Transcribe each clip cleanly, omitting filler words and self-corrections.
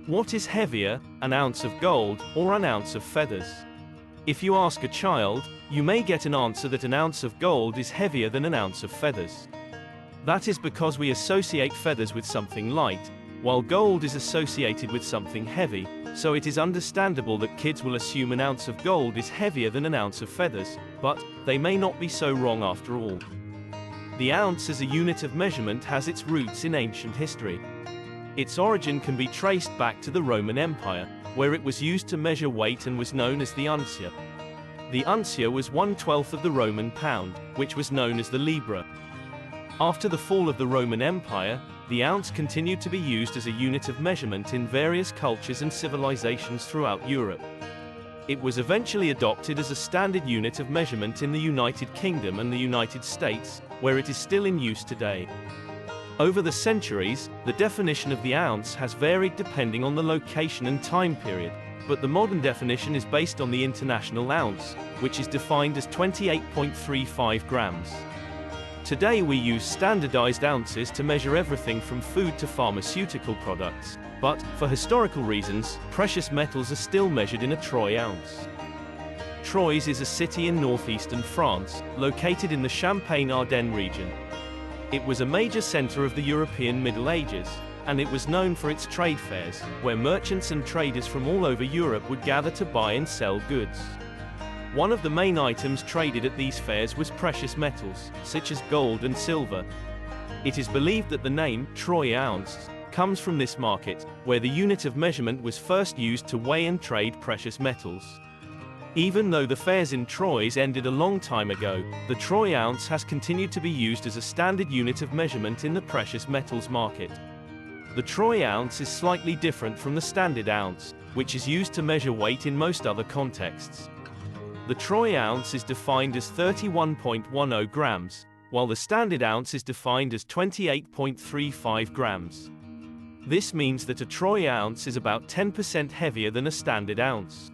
What is heavier, an ounce of gold or an ounce of feathers? If you ask a child, you may get an answer that an ounce of gold is heavier than an ounce of feathers. That is because we associate feathers with something light, while gold is associated with something heavy, so it is understandable that kids will assume an ounce of gold is heavier than an ounce of feathers, but they may not be so wrong after all. The ounce as a unit of measurement has its roots in ancient history. Its origin can be traced back to the Roman Empire, where it was used to measure weight and was known as the uncia. The uncia was 1/12 of the Roman pound, which was known as the libra. After the fall of the Roman Empire, the ounce continued to be used as a unit of measurement in various cultures and civilizations throughout Europe. It was eventually adopted as a standard unit of measurement in the United Kingdom and the United States, where it is still in use today. Over the centuries, the definition of the ounce has varied depending on the location and time period, but the modern definition is based on the international ounce, which is defined as 28.35 grams. Today we use standardized ounces to measure everything from food to pharmaceutical products, but, for historical reasons, precious metals are still measured in a troy ounce. Troyes is a city in northeastern France, located in the Champagne-Ardenne region. It was a major center of the European Middle Ages, and it was known for its trade fairs, where merchants and traders from all over Europe would gather to buy and sell goods. One of the main items traded at these fairs was precious metals, such as gold and silver. It is believed that the name, troy ounce, comes from this market, where the unit of measurement was first used to weigh and trade precious metals. Even though the fairs in troys ended a long time ago, the troy ounce has continued to be used as a standard unit of measurement in the precious metals market. The troy ounce is slightly different from the standard ounce, which is used to measure weight in most other contexts. The troy ounce is defined as 31.10 grams, while the standard ounce is defined as 28.35 grams. This means that a troy ounce is about 10% heavier than a standard ounce.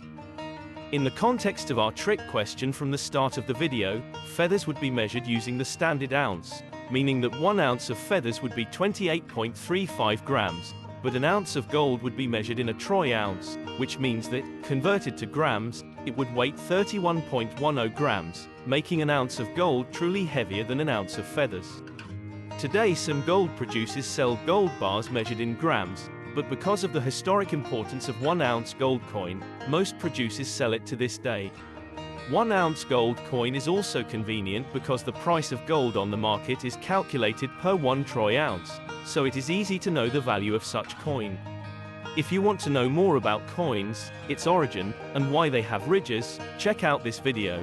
In the context of our trick question from the start of the video, feathers would be measured using the standard ounce, meaning that 1 ounce of feathers would be 28.35 grams, but an ounce of gold would be measured in a troy ounce, which means that, converted to grams, it would weigh 31.10 grams, making an ounce of gold truly heavier than an ounce of feathers. Today some gold producers sell gold bars measured in grams, but because of the historic importance of 1 ounce gold coin, most producers sell it to this day. 1 ounce gold coin is also convenient because the price of gold on the market is calculated per 1 troy ounce, so it is easy to know the value of such coin. If you want to know more about coins, its origin, and why they have ridges, check out this video.